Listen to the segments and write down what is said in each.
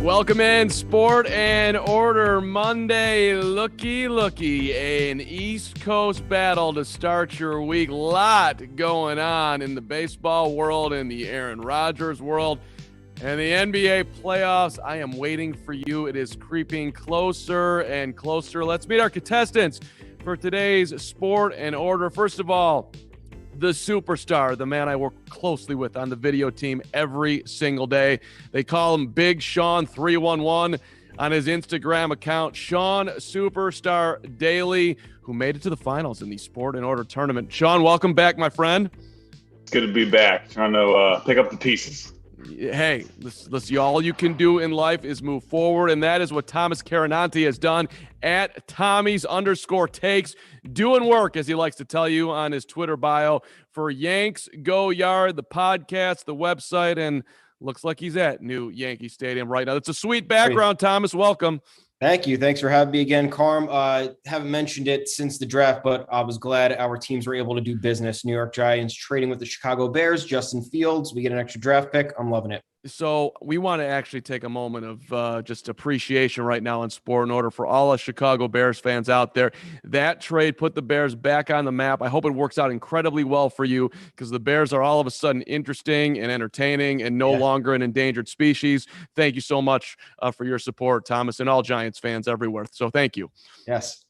Welcome in, Sport and Order Monday. Looky, an East Coast battle to start your week. Lot going on in the baseball world, in the Aaron Rodgers world, and the NBA playoffs. I am waiting for you. It is creeping closer and closer. Let's meet our contestants for today's Sport and Order. First of all, the superstar, the man I work closely with on the video team every single day. They call him Big Sean 311 on his Instagram account. Sean Superstar Daley, who made it to the finals in the Sport and Order tournament. Sean, welcome back, my friend. It's good to be back. Trying to pick up the pieces. Hey, listen, all you can do in life is move forward, and that is what Thomas Carannante has done at Tommy's_takes, doing work, as he likes to tell you on his Twitter bio, for Yanks Go Yard, the podcast, the website, and looks like he's at new Yankee Stadium right now. That's a sweet background, Thomas. Welcome. Thank you. Thanks for having me again, Carm. Haven't mentioned it since the draft, but I was glad our teams were able to do business. New York Giants trading with the Chicago Bears, Justin Fields. We get an extra draft pick. I'm loving it. So we want to actually take a moment of just appreciation right now in Sport and Order for all us Chicago Bears fans out there. That trade put the Bears back on the map. I hope it works out incredibly well for you, because the Bears are all of a sudden interesting and entertaining and no longer an endangered species. Thank you so much for your support, Thomas, and all Giants fans everywhere. So thank you. Yes.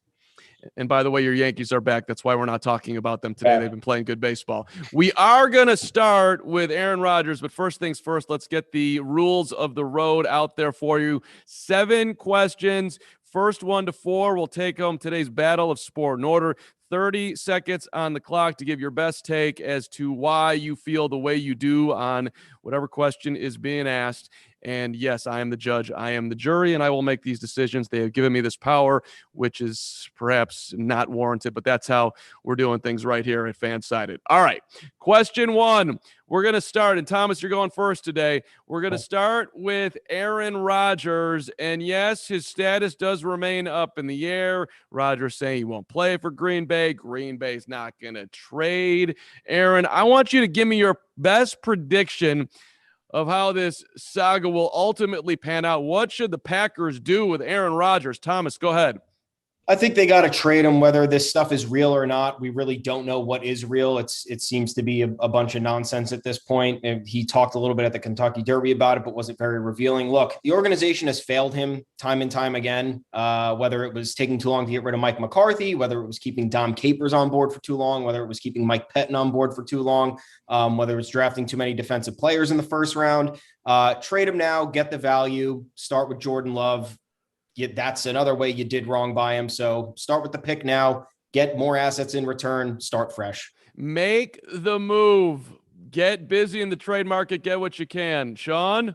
And by the way, your Yankees are back. That's why we're not talking about them today. They've been playing good baseball. We are going to start with Aaron Rodgers, but first things first, let's get the rules of the road out there for you. 7 questions. First 1 to 4 will take home today's battle of Sport and Order. 30 seconds on the clock to give your best take as to why you feel the way you do on whatever question is being asked. And yes, I am the judge, I am the jury, and I will make these decisions. They have given me this power, which is perhaps not warranted, but that's how we're doing things right here at FanSided. All right, question 1. We're going to start, and Thomas, you're going first today. We're going to start with Aaron Rodgers, and yes, his status does remain up in the air. Rodgers saying he won't play for Green Bay. Green Bay's not going to trade Aaron. I want you to give me your best prediction of how this saga will ultimately pan out. What should the Packers do with Aaron Rodgers? Thomas, go ahead. I think they got to trade him, whether this stuff is real or not. We really don't know what is real. It seems to be a bunch of nonsense at this point. And he talked a little bit at the Kentucky Derby about it, but wasn't very revealing. Look, the organization has failed him time and time again, whether it was taking too long to get rid of Mike McCarthy, whether it was keeping Dom Capers on board for too long, whether it was keeping Mike Pettin on board for too long, whether it was drafting too many defensive players in the first round. Trade him now, get the value, start with Jordan Love. That's another way you did wrong by him. So start with the pick now, get more assets in return, start fresh. Make the move. Get busy in the trade market. Get what you can. Sean?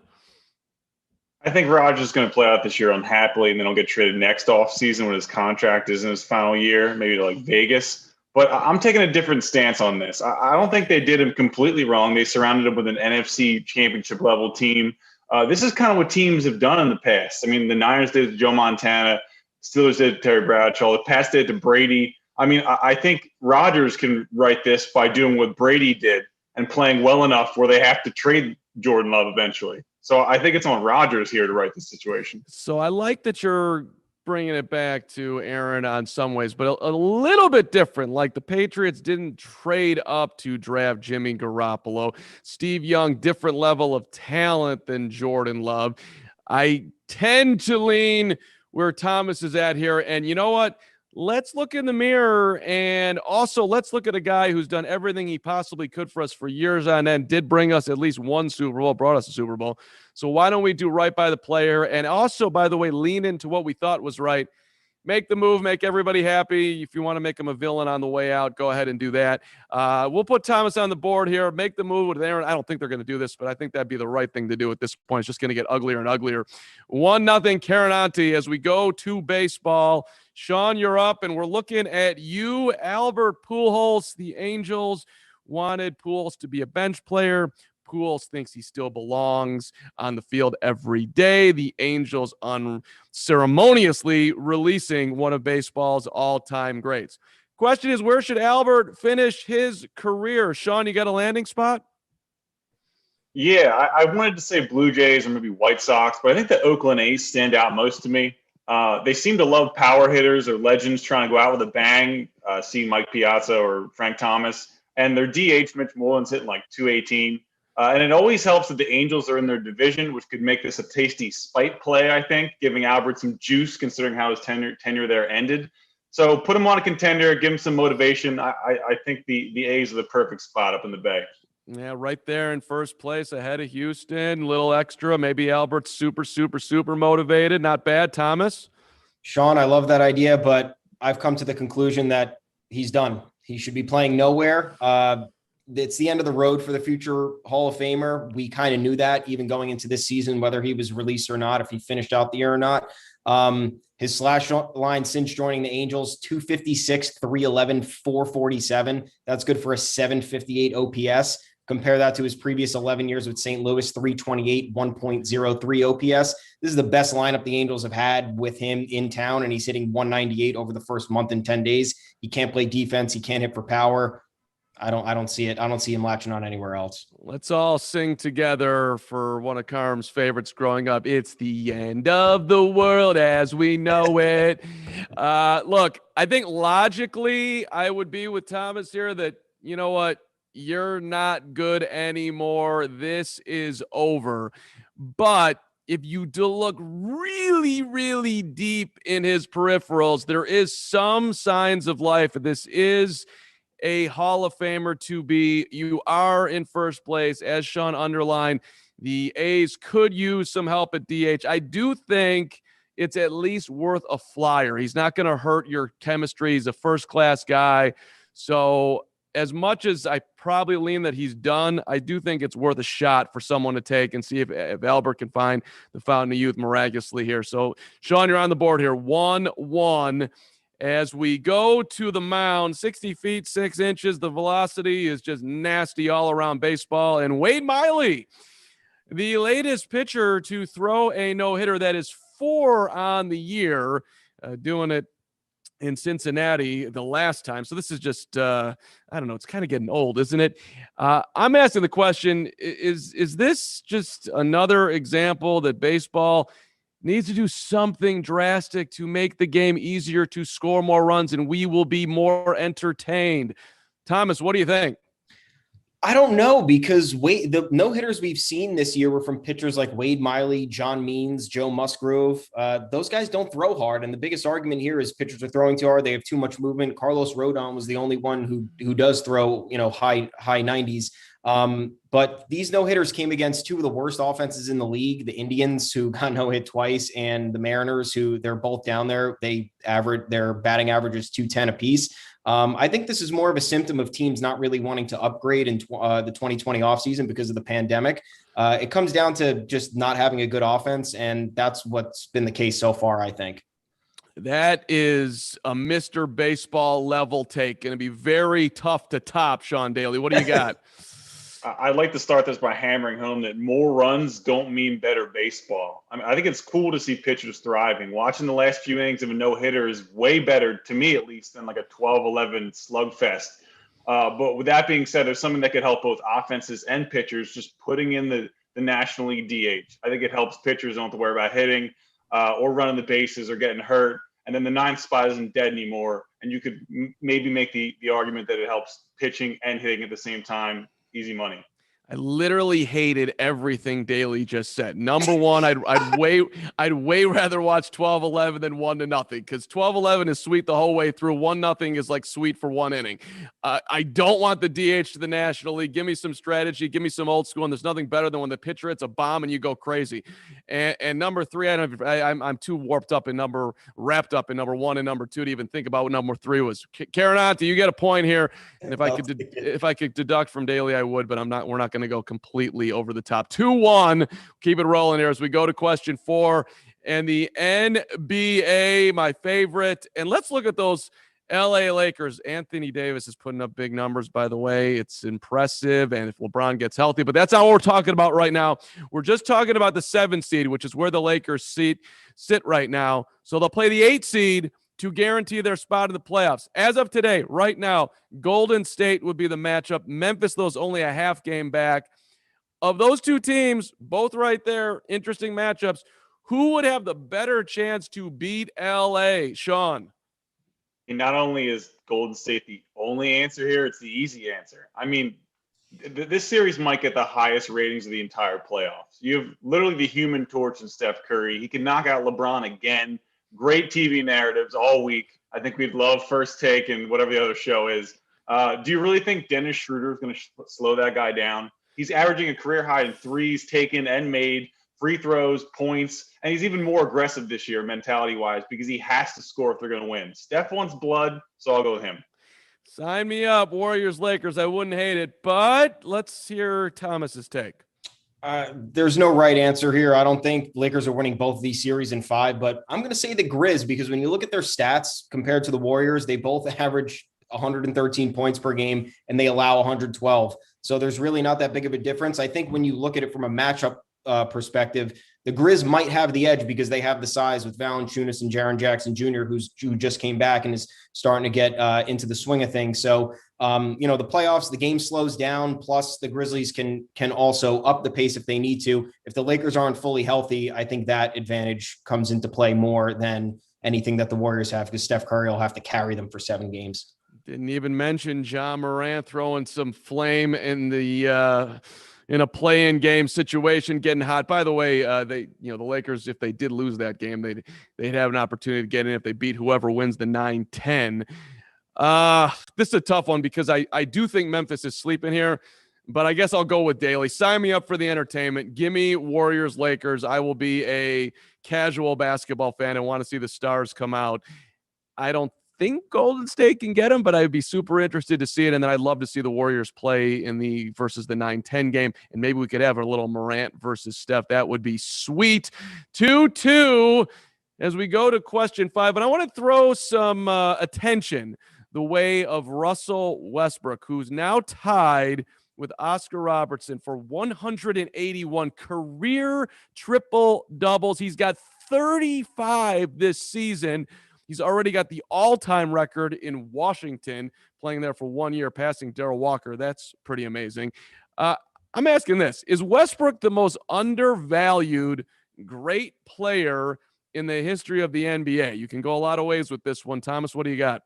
I think Rodgers is going to play out this year unhappily, and then he'll get traded next offseason when his contract is in his final year, maybe to like Vegas. But I'm taking a different stance on this. I don't think they did him completely wrong. They surrounded him with an NFC championship level team. This is kind of what teams have done in the past. I mean, the Niners did it to Joe Montana. Steelers did it to Terry Bradshaw. The Pats did it to Brady. I mean, I think Rodgers can write this by doing what Brady did and playing well enough where they have to trade Jordan Love eventually. So I think it's on Rodgers here to write this situation. So I like that you're bringing it back to Aaron on some ways, but a little bit different. Like the Patriots didn't trade up to draft Jimmy Garoppolo. Steve Young, different level of talent than Jordan Love. I tend to lean where Thomas is at here. And you know what? Let's look in the mirror, and also let's look at a guy who's done everything he possibly could for us for years on end, did bring us at least one Super Bowl, brought us a Super Bowl. So why don't we do right by the player? And also, by the way, lean into what we thought was right. Make the move, make everybody happy. If you want to make him a villain on the way out, go ahead and do that. We'll put Thomas on the board here. Make the move with Aaron. I don't think they're going to do this, but I think that'd be the right thing to do at this point. It's just going to get uglier and uglier. 1-0 Carannante as we go to baseball. Sean, you're up, and we're looking at you. Albert Pujols, the Angels wanted Pujols to be a bench player. Pujols thinks he still belongs on the field every day. The Angels unceremoniously releasing one of baseball's all-time greats. Question is, where should Albert finish his career? Sean, you got a landing spot? Yeah, I wanted to say Blue Jays or maybe White Sox, but I think the Oakland A's stand out most to me. They seem to love power hitters or legends trying to go out with a bang. See Mike Piazza or Frank Thomas, and their DH Mitch Mullen's hitting like 218. And it always helps that the Angels are in their division, which could make this a tasty spite play, I think, giving Albert some juice considering how his tenure there ended. So put him on a contender, give him some motivation. I think the A's are the perfect spot up in the Bay. Yeah, right there in first place ahead of Houston. Little extra. Maybe Albert's super motivated. Not bad, Thomas. Sean, I love that idea, but I've come to the conclusion that he's done. He should be playing nowhere. It's the end of the road for the future Hall of Famer. We kind of knew that even going into this season, whether he was released or not, if he finished out the year or not. His slash line since joining the Angels, 256, 311, 447. That's good for a 758 OPS. Compare that to his previous 11 years with St. Louis, 328, 1.03 OPS. This is the best lineup the Angels have had with him in town, and he's hitting 198 over the first month and 10 days. He can't play defense. He can't hit for power. I don't see it. I don't see him latching on anywhere else. Let's all sing together for one of Carm's favorites growing up. It's the end of the world as we know it. Look, I think logically I would be with Thomas here that, you know what, you're not good anymore. This is over. But if you do look really deep in his peripherals, there is some signs of life. This is a Hall of Famer to be. You are in first place, as Sean underlined. The A's could use some help at DH. I do think it's at least worth a flyer. He's not going to hurt your chemistry. He's a first-class guy. So as much as I probably lean that he's done, I do think it's worth a shot for someone to take and see if Albert can find the fountain of youth miraculously here. So, Sean, you're on the board here. 1-1. As we go to the mound, 60 feet, 6 inches. The velocity is just nasty all around baseball. And Wade Miley, the latest pitcher to throw a no-hitter, that is 4 on the year, doing it in Cincinnati the last time. So this is just, I don't know, it's kind of getting old, isn't it? I'm asking the question, is this just another example that baseball needs to do something drastic to make the game easier to score more runs and we will be more entertained? Thomas, what do you think? I don't know, because the no-hitters we've seen this year were from pitchers like Wade Miley, John Means, Joe Musgrove. Those guys don't throw hard, and the biggest argument here is pitchers are throwing too hard. They have too much movement. Carlos Rodon was the only one who does throw, high 90s. But these no-hitters came against two of the worst offenses in the league, the Indians, who got no-hit twice, and the Mariners, who they're both down there. Their batting average is 210 apiece. I think this is more of a symptom of teams not really wanting to upgrade in the 2020 offseason because of the pandemic. It comes down to just not having a good offense, and that's what's been the case so far, I think. That is a Mr. Baseball level take. Going to be very tough to top, Sean Daley. What do you got? I'd like to start this by hammering home that more runs don't mean better baseball. I mean, I think it's cool to see pitchers thriving. Watching the last few innings of a no-hitter is way better, to me at least, than like a 12-11 slugfest. But with that being said, there's something that could help both offenses and pitchers, just putting in the National League DH. I think it helps pitchers don't have to worry about hitting or running the bases or getting hurt. And then the 9th spot isn't dead anymore. And you could maybe make the argument that it helps pitching and hitting at the same time. Easy money. I literally hated everything Daley just said. Number one, I'd way rather watch 12-11 than 1-0, because 12-11 is sweet the whole way through. 1-0 is like sweet for one inning. I don't want the DH to the National League. Give me some strategy. Give me some old school. And there's nothing better than when the pitcher hits a bomb and you go crazy. And number 3, I'm too wrapped up in number 1 and number 2 to even think about what number 3 was. Carannante, you get a point here. And if I could deduct from Daley, I would, but we're not going to go completely over the top. 2-1. Keep it rolling here as we go to question 4 and the NBA, my favorite. And let's look at those LA Lakers. Anthony Davis is putting up big numbers, by the way. It's impressive. And if LeBron gets healthy, but that's not what we're talking about right now. We're just talking about the 7 seed, which is where the Lakers sit right now. So they'll play the 8 seed to guarantee their spot in the playoffs. As of today, right now, Golden State would be the matchup. Memphis, though, is only a half game back. of those two teams, both right there, interesting matchups, who would have the better chance to beat LA? Sean. And not only is Golden State the only answer here, it's the easy answer. I mean, this series might get the highest ratings of the entire playoffs. You have literally the Human Torch and Steph Curry. He can knock out LeBron again. Great TV narratives all week. I think we'd love First Take and whatever the other show is. Do you really think Dennis Schroeder is going to slow that guy down? He's averaging a career high in threes taken and made, free throws, points, and he's even more aggressive this year mentality-wise because he has to score if they're going to win. Steph wants blood, so I'll go with him. Sign me up, Warriors, Lakers. I wouldn't hate it, but let's hear Thomas's take. There's no right answer here. I don't think Lakers are winning both of these series in 5, but I'm going to say the Grizz because when you look at their stats compared to the Warriors, they both average 113 points per game and they allow 112. So there's really not that big of a difference. I think when you look at it from a matchup perspective, the Grizz might have the edge because they have the size with Valanciunas and Jaren Jackson Jr., who just came back and is starting to get into the swing of things. So, the playoffs, the game slows down. Plus, the Grizzlies can also up the pace if they need to. If the Lakers aren't fully healthy, I think that advantage comes into play more than anything that the Warriors have because Steph Curry will have to carry them for 7 games. Didn't even mention Ja Morant throwing some flame in the in a play-in game situation, getting hot. By the way, the Lakers, if they did lose that game, they'd have an opportunity to get in if they beat whoever wins the 9-10. This is a tough one because I do think Memphis is sleeping here, but I guess I'll go with Daley. Sign me up for the entertainment. Give me Warriors, Lakers. I will be a casual basketball fan and want to see the stars come out. I don't think Golden State can get them, but I'd be super interested to see it. And then I'd love to see the Warriors play versus the 9-10 game. And maybe we could have a little Morant versus Steph. That would be sweet. 2-2 as we go to question 5. And I want to throw some attention the way of Russell Westbrook, who's now tied with Oscar Robertson for 181 career triple doubles. He's got 35 this season. He's already got the all-time record in Washington, playing there for 1 year, passing Darrell Walker. That's pretty amazing. I'm asking this. Is Westbrook the most undervalued great player in the history of the NBA? You can go a lot of ways with this one. Thomas, what do you got?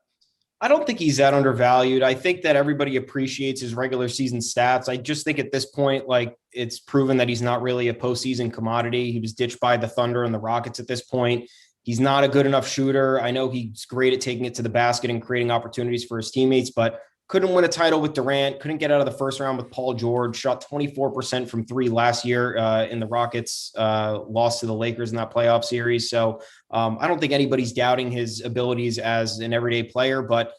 I don't think he's that undervalued. I think that everybody appreciates his regular season stats. I just think at this point, it's proven that he's not really a postseason commodity. He was ditched by the Thunder and the Rockets at this point. He's not a good enough shooter. I know he's great at taking it to the basket and creating opportunities for his teammates, but couldn't win a title with Durant, couldn't get out of the first round with Paul George, shot 24% from 3 last year in the Rockets, lost to the Lakers in that playoff series. So I don't think anybody's doubting his abilities as an everyday player, but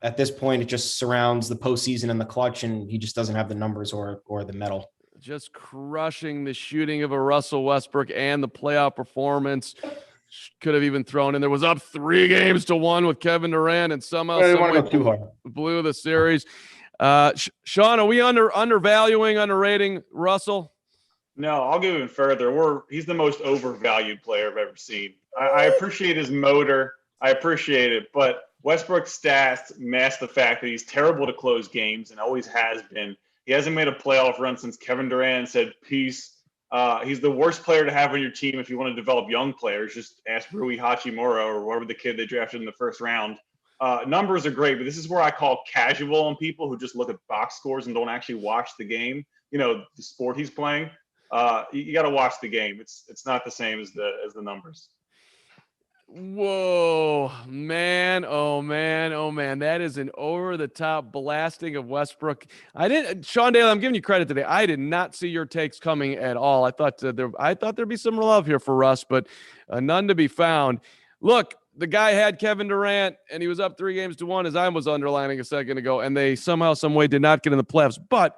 at this point, it just surrounds the postseason and the clutch, and he just doesn't have the numbers or the medal. Just crushing the shooting of a Russell Westbrook and the playoff performance. Could have even thrown in. There was up 3-1 with Kevin Durant, and somehow blew the series. Sean, are we undervaluing, underrating Russell? No, I'll go even further. He's the most overvalued player I've ever seen. I appreciate his motor. I appreciate it, but Westbrook's stats mask the fact that he's terrible to close games and always has been. He hasn't made a playoff run since Kevin Durant said peace. He's the worst player to have on your team if you want to develop young players. Just ask Rui Hachimura or whatever the kid they drafted in the first round. Numbers are great, but this is where I call casual on people who just look at box scores and don't actually watch the game. The sport he's playing. You got to watch the game. It's not the same as the numbers. Whoa, man. Oh man. That is an over-the-top blasting of Westbrook. Sean Daley, I'm giving you credit today. I did not see your takes coming at all. I thought there'd be some love here for Russ, but none to be found. Look, the guy had Kevin Durant, and he was up 3-1, as I was underlining a second ago, and they somehow, some way did not get in the playoffs. But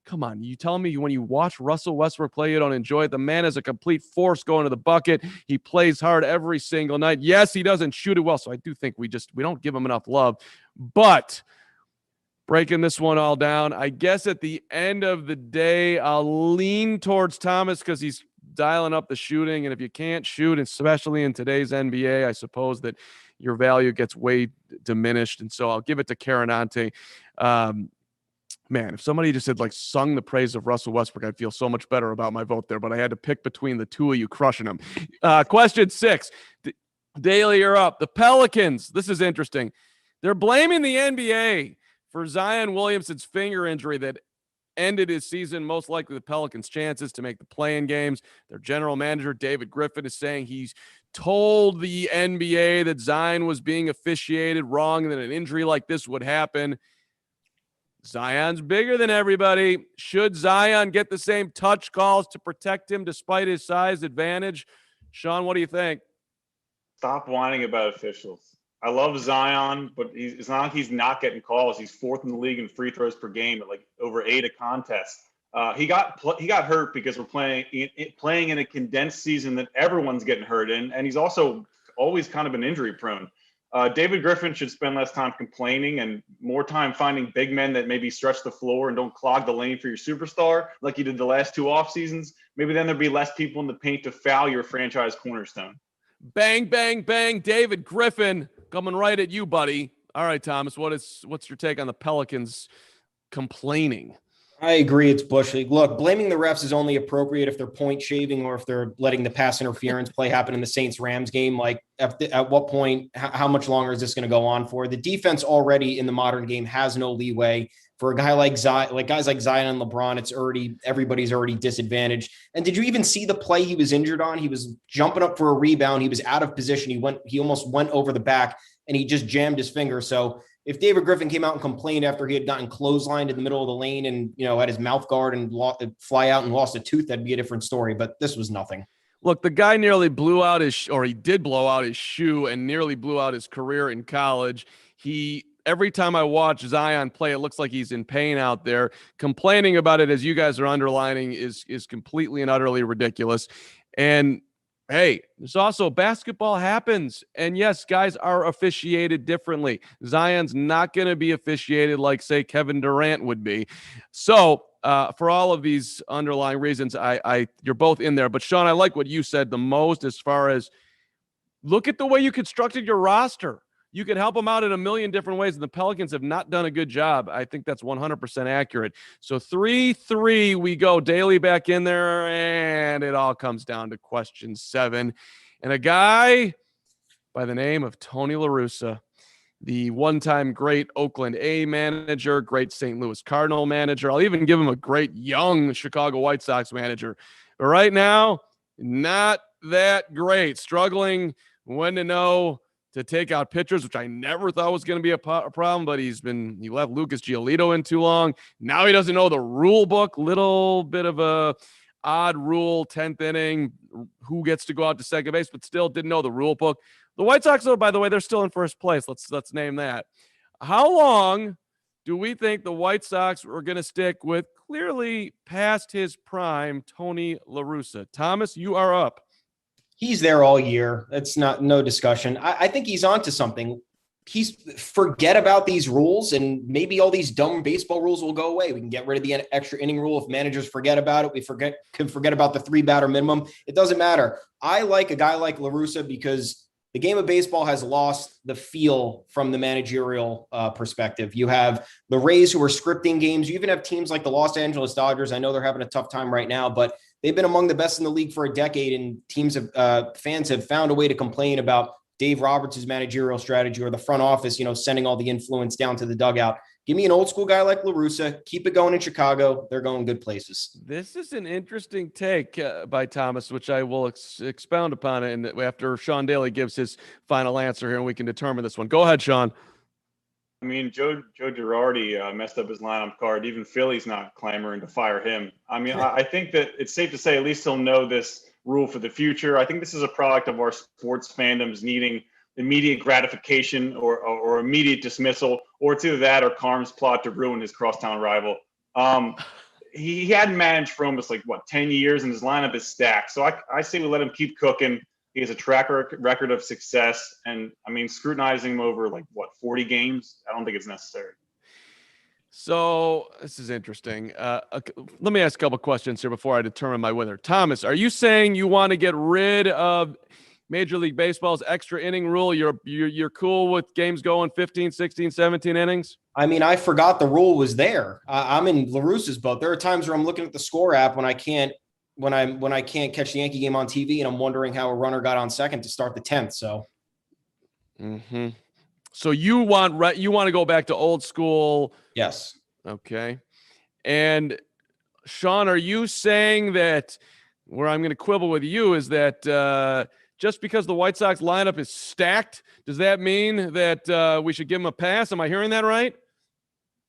come on, you telling me when you watch Russell Westbrook play, you don't enjoy it? The man is a complete force going to the bucket. He plays hard every single night. Yes, he doesn't shoot it well, so I do think we don't give him enough love. But breaking this one all down, I guess at the end of the day, I'll lean towards Thomas because he's dialing up the shooting. And if you can't shoot, especially in today's NBA, I suppose that your value gets way diminished. And so I'll give it to Carannante. Man, if somebody just had like sung the praise of Russell Westbrook, I'd feel so much better about my vote there, but I had to pick between the two of you crushing them. Question 6. Daley, you're up. The Pelicans. This is interesting. They're blaming the NBA for Zion Williamson's finger injury that ended his season. Most likely the Pelicans' chances to make the play-in games. Their general manager, David Griffin, is saying he's told the NBA that Zion was being officiated wrong and that an injury like this would happen. Zion's bigger than everybody. Should Zion get the same touch calls to protect him despite his size advantage? Sean, what do you think? Stop whining about officials. I love Zion, but it's not like he's not getting calls. He's 4th in the league in free throws per game at like over 8 a contest. He got hurt because we're playing in a condensed season that everyone's getting hurt in, and he's also always kind of been injury prone. David Griffin should spend less time complaining and more time finding big men that maybe stretch the floor and don't clog the lane for your superstar like he did the last 2 off seasons. Maybe then there'd be less people in the paint to foul your franchise cornerstone. Bang, bang, bang. David Griffin coming right at you, buddy. All right, Thomas, what's your take on the Pelicans complaining? I agree. It's Bush League. Look, blaming the refs is only appropriate if they're point shaving or if they're letting the pass interference play happen in the Saints-Rams game. Like, at what point, how much longer is this going to go on for? The defense already in the modern game has no leeway. For a guy like Zion, like guys like Zion and LeBron, everybody's already disadvantaged. And did you even see the play he was injured on? He was jumping up for a rebound. He was out of position. He almost went over the back and he just jammed his finger. So if David Griffin came out and complained after he had gotten clotheslined in the middle of the lane and, had his mouth guard and fly out and lost a tooth, that'd be a different story. But this was nothing. Look, the guy nearly blew out he did blow out his shoe and nearly blew out his career in college. Every time I watch Zion play, it looks like he's in pain out there. Complaining about it, as you guys are underlining, is completely and utterly ridiculous. And hey, there's also basketball happens. And yes, guys are officiated differently. Zion's not going to be officiated like, say, Kevin Durant would be. So for all of these underlying reasons, you're both in there. But Sean, I like what you said the most as far as look at the way you constructed your roster. You could help them out in a million different ways, and the Pelicans have not done a good job. I think that's 100% accurate. So 3-3, we go. Daley back in there, and it all comes down to question 7. And a guy by the name of Tony La Russa, the one-time great Oakland A manager, great St. Louis Cardinal manager. I'll even give him a great young Chicago White Sox manager. But right now, not that great. Struggling when to know to take out pitchers, which I never thought was going to be a problem, but he left Lucas Giolito in too long. Now he doesn't know the rule book. Little bit of a odd rule, 10th inning, who gets to go out to second base, but still didn't know the rule book. The White Sox, though, by the way, they're still in first place. Let's name that. How long do we think the White Sox are going to stick with clearly past his prime Tony La Russa? Thomas, you are up. He's there all year. That's no discussion. I think he's onto something. Forget about these rules and maybe all these dumb baseball rules will go away. We can get rid of the extra inning rule. If managers forget about it, we can forget about the 3-batter minimum. It doesn't matter. I like a guy like La Russa because the game of baseball has lost the feel from the managerial perspective. You have the Rays who are scripting games. You even have teams like the Los Angeles Dodgers. I know they're having a tough time right now, but they've been among the best in the league for a decade, and fans have found a way to complain about Dave Roberts' managerial strategy or the front office, sending all the influence down to the dugout. Give me an old school guy like La Russa. Keep it going in Chicago. They're going good places. This is an interesting take by Thomas, which I will expound upon it and after Sean Daley gives his final answer here, and we can determine this one. Go ahead, Sean. I mean, Joe Girardi messed up his lineup card. Even Philly's not clamoring to fire him. I mean, I think that it's safe to say at least he'll know this rule for the future. I think this is a product of our sports fandoms needing immediate gratification or immediate dismissal, or it's either that or Carm's plot to ruin his crosstown rival. He hadn't managed for almost 10 years, and his lineup is stacked. So I say we let him keep cooking. He has a track record of success, and I mean, scrutinizing him over 40 games, I don't think it's necessary. So this is interesting. Let me ask a couple questions here before I determine my winner. Thomas, are you saying you want to get rid of Major League Baseball's extra inning rule? You're cool with games going 15, 16, 17 innings? I mean, I forgot the rule was there. I'm in LaRussa's boat. There are times where I'm looking at the score app when I can't catch the Yankee game on TV, and I'm wondering how a runner got on second to start the 10th. So, So you want to go back to old school? yes. Okay. And Sean, are you saying that where I'm going to quibble with you is that just because the White Sox lineup is stacked, does that mean that we should give them a pass? Am I hearing that right?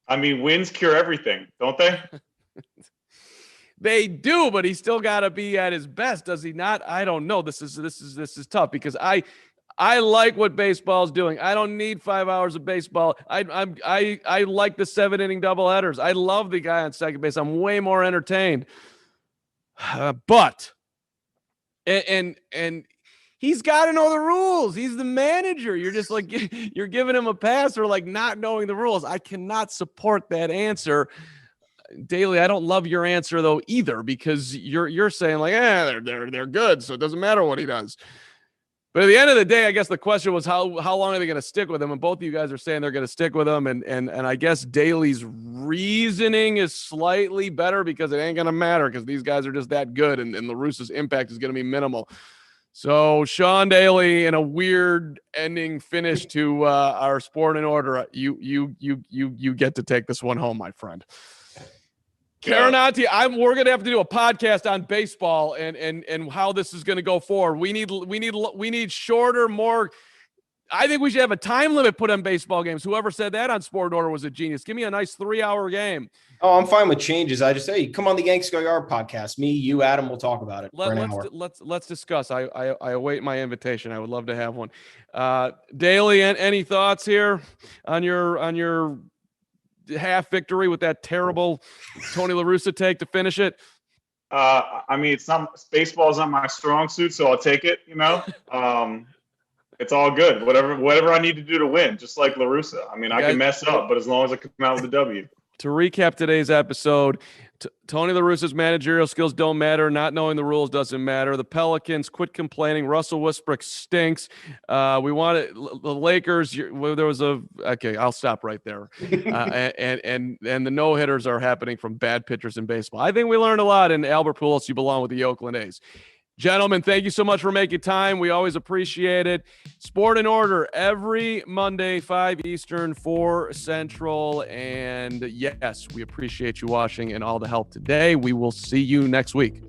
I mean, wins cure everything, don't they? They do, but he's still got to be at his best, does he not? I don't know. This is tough because I like what baseball's doing. I don't need 5 hours of baseball. I like the 7-inning doubleheaders. I love the guy on second base. I'm way more entertained. But he's got to know the rules. He's the manager. You're just like, you're giving him a pass or like not knowing the rules. I cannot support that answer. Daley, I don't love your answer though either, because you're saying like, they're good, so it doesn't matter what he does. But at the end of the day, I guess the question was how long are they going to stick with him? And both of you guys are saying they're going to stick with him. And I guess Daley's reasoning is slightly better because it ain't going to matter because these guys are just that good, and La Russa's impact is going to be minimal. So Sean Daley, in a weird ending finish to our Sport in Order, you get to take this one home, my friend. Carannante, we're gonna have to do a podcast on baseball and how this is gonna go forward. We need shorter, more. I think we should have a time limit put on baseball games. Whoever said that on Sport in Order was a genius. Give me a nice 3-hour game. Oh, I'm fine with changes. I just say, come on the Yanks Go Yard podcast. Me, you, Adam, we'll talk about it for an hour. Let's discuss. I await my invitation. I would love to have one. Daley, any thoughts here on your half victory with that terrible Tony La Russa take to finish it? I mean, baseball's not my strong suit, so I'll take it. It's all good. Whatever I need to do to win, just like La Russa. I mean, I can mess up, but as long as I come out with a W. To recap today's episode, Tony La Russa's managerial skills don't matter. Not knowing the rules doesn't matter. The Pelicans, quit complaining. Russell Westbrook stinks. We wanted the Lakers. Okay, I'll stop right there. And the no-hitters are happening from bad pitchers in baseball. I think we learned a lot. And Albert Pujols, you belong with the Oakland A's. Gentlemen, thank you so much for making time. We always appreciate it. Sport in Order every Monday, 5 Eastern, 4 Central. And yes, we appreciate you watching and all the help today. We will see you next week.